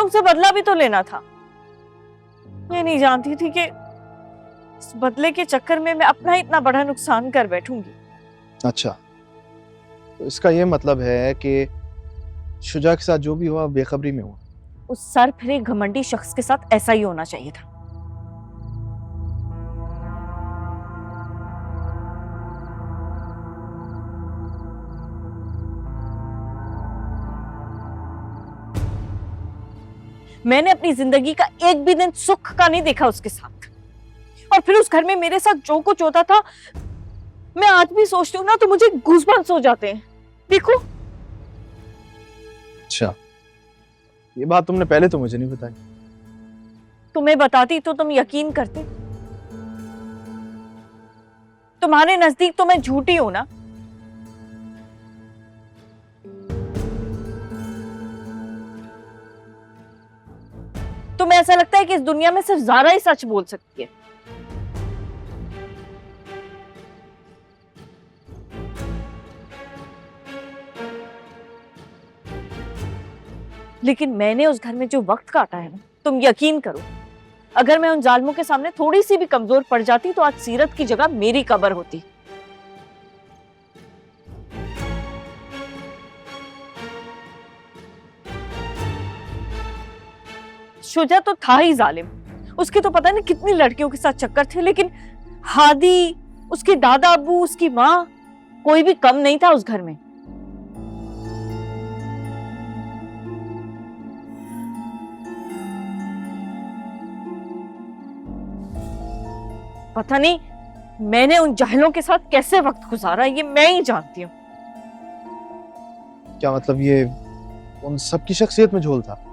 तुमसे बदला भी तो लेना था। मैं नहीं जानती थी कि इस बदले के चक्कर में मैं अपना इतना बड़ा नुकसान कर बैठूंगी। अच्छा, तो इसका ये मतलब है कि शुजा के साथ जो भी हुआ बेखबरी में हुआ। उस सर फिरे घमंडी शख्स के साथ ऐसा ही होना चाहिए था। मैंने अपनी जिंदगी का एक भी दिन सुख का नहीं देखा उसके साथ, और फिर उस घर में मेरे साथ जो कुछ होता था, मैं आज भी सोचती हूँ ना तो मुझे गूज़बम्प्स हो जाते हैं। देखो। अच्छा, ये बात तुमने पहले तो मुझे नहीं बताई। तुम्हें बताती तो तुम यकीन करते। तुम्हारे नजदीक तो मैं झूठी हूं ना। तुम्हें ऐसा लगता है कि इस दुनिया में सिर्फ ज़ारा ही सच बोल सकती है। लेकिन मैंने उस घर में जो वक्त काटा है ना, तुम यकीन करो, अगर मैं उन जालिमों के सामने थोड़ी सी भी कमजोर पड़ जाती तो आज सीरत की जगह मेरी कब्र होती। शुजा तो था ही जालिम, उसके तो पता नहीं कितनी लड़कियों के साथ चक्कर थे, लेकिन हादी, उसके दादा अब्बू, उसकी माँ, कोई भी कम नहीं था उस घर में। पता नहीं मैंने उन जाहिलों के साथ कैसे वक्त गुजारा, ये मैं ही जानती हूँ। क्या मतलब ये उन सबकी शख्सियत में झोल था?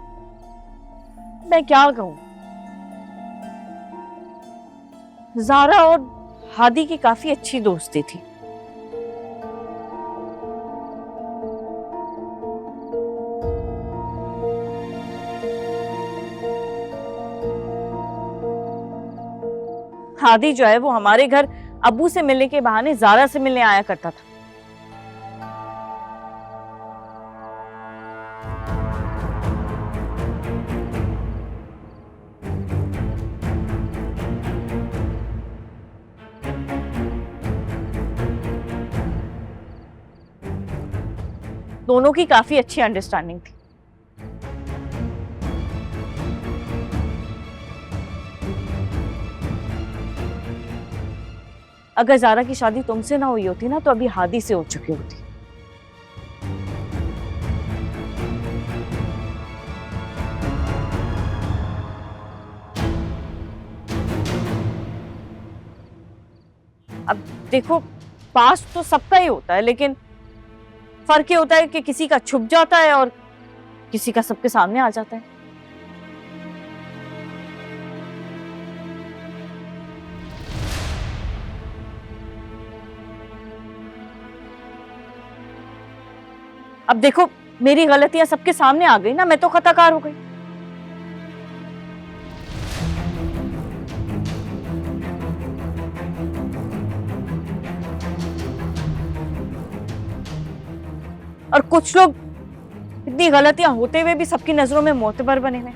मैं क्या कहूँ, ज़ारा और हादी की काफी अच्छी दोस्ती थी। हादी जो है वो हमारे घर अब्बू से मिलने के बहाने ज़ारा से मिलने आया करता था। दोनों की काफी अच्छी अंडरस्टैंडिंग थी। अगर ज़ारा की शादी तुमसे ना हुई होती ना तो अभी हादी से हो चुकी होती। अब देखो, पास तो सबका ही होता है, लेकिन फर्क ये होता है कि किसी का छुप जाता है और किसी का सबके सामने आ जाता है। अब देखो, मेरी गलतियां सबके सामने आ गई ना, मैं तो खताकार हो गई। और कुछ लोग इतनी गलतियां होते हुए भी सबकी नजरों में मोतबर बने हुए।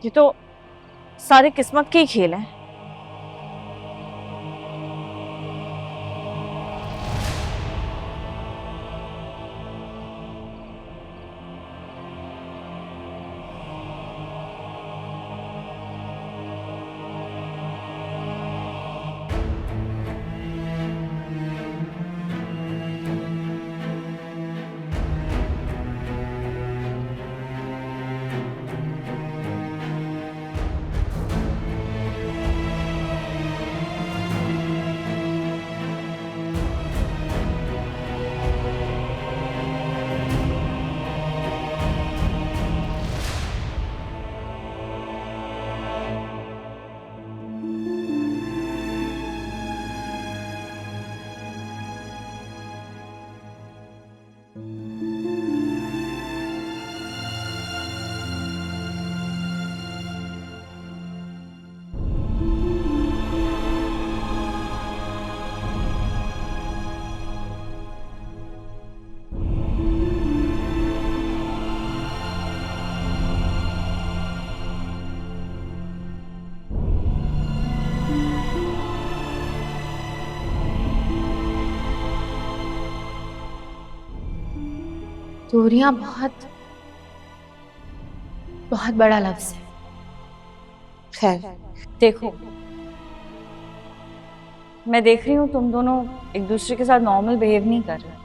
ये तो सारे किस्मत के ही खेल हैं। दूरियां बहुत बहुत बड़ा लफ्ज है। खैर, देखो, मैं देख रही हूँ तुम दोनों एक दूसरे के साथ नॉर्मल बिहेव नहीं कर रहे।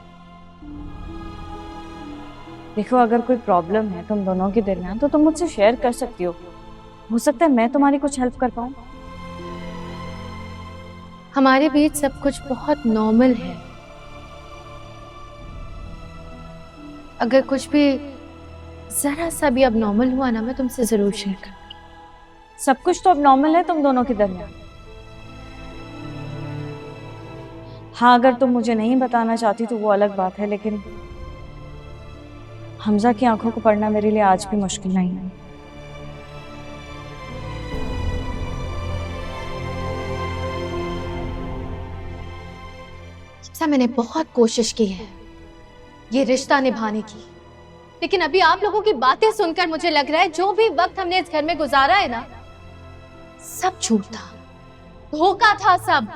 देखो, अगर कोई प्रॉब्लम है तुम दोनों के दरमियान तो तुम मुझसे शेयर कर सकती हो सकता है मैं तुम्हारी कुछ हेल्प कर पाऊँ। हमारे बीच सब कुछ बहुत नॉर्मल है। अगर कुछ भी जरा सा भी अब नॉर्मल हुआ ना, मैं तुमसे जरूर शेयर करूंगी। सब कुछ तो अब नॉर्मल है तुम दोनों के दरमियान। हाँ, अगर तुम मुझे नहीं बताना चाहती तो वो अलग बात है, लेकिन हमजा की आंखों को पढ़ना मेरे लिए आज भी मुश्किल नहीं है। मैंने बहुत कोशिश की है ये रिश्ता निभाने की, लेकिन अभी आप लोगों की बातें सुनकर मुझे लग रहा है जो भी वक्त हमने इस घर में गुजारा है ना, सब झूठ था, धोखा था सब।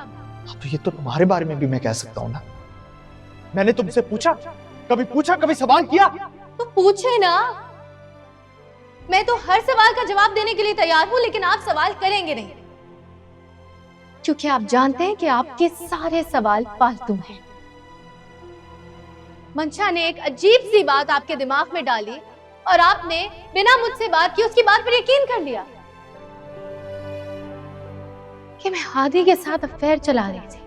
अब ये तो तुम्हारे बारे में भी मैं कह सकता हूँ ना। मैंने तुमसे पूछा, कभी सवाल किया? तो पूछे ना, मैं तो हर सवाल का जवाब देने के लिए तैयार हूं, लेकिन आप सवाल करेंगे नहीं, क्योंकि आप जानते हैं कि आपके सारे सवाल फालतू हैं। मंशा ने एक अजीब सी बात आपके दिमाग में डाली और आपने बिना मुझसे बात की उसकी बात पर यकीन कर लिया कि मैं हादी के साथ अफेयर चला रही थी,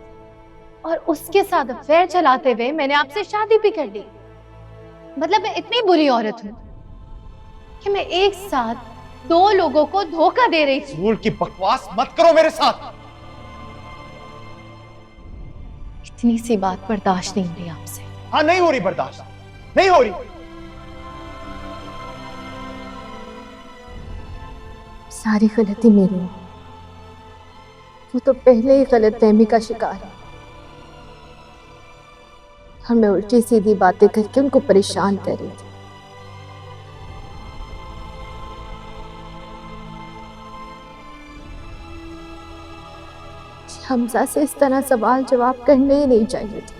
और उसके साथ अफेयर चलाते हुए मैंने आपसे शादी भी कर ली। मतलब मैं इतनी बुरी औरत हूं कि मैं एक साथ 2 लोगों को धोखा दे रही थी। फजूल की बकवास मत करो मेरे साथ। इतनी सी बात बर्दाश्त नहीं हो रही आपसे। हाँ, नहीं हो रही बर्दाश्त, नहीं हो रही। सारी गलती मेरी है, वो तो पहले ही गलतफहमी का शिकार है, और मैं उल्टी सीधी बातें करके उनको परेशान कर रही थी। हमजा से इस तरह सवाल जवाब करने ही नहीं चाहिए थे।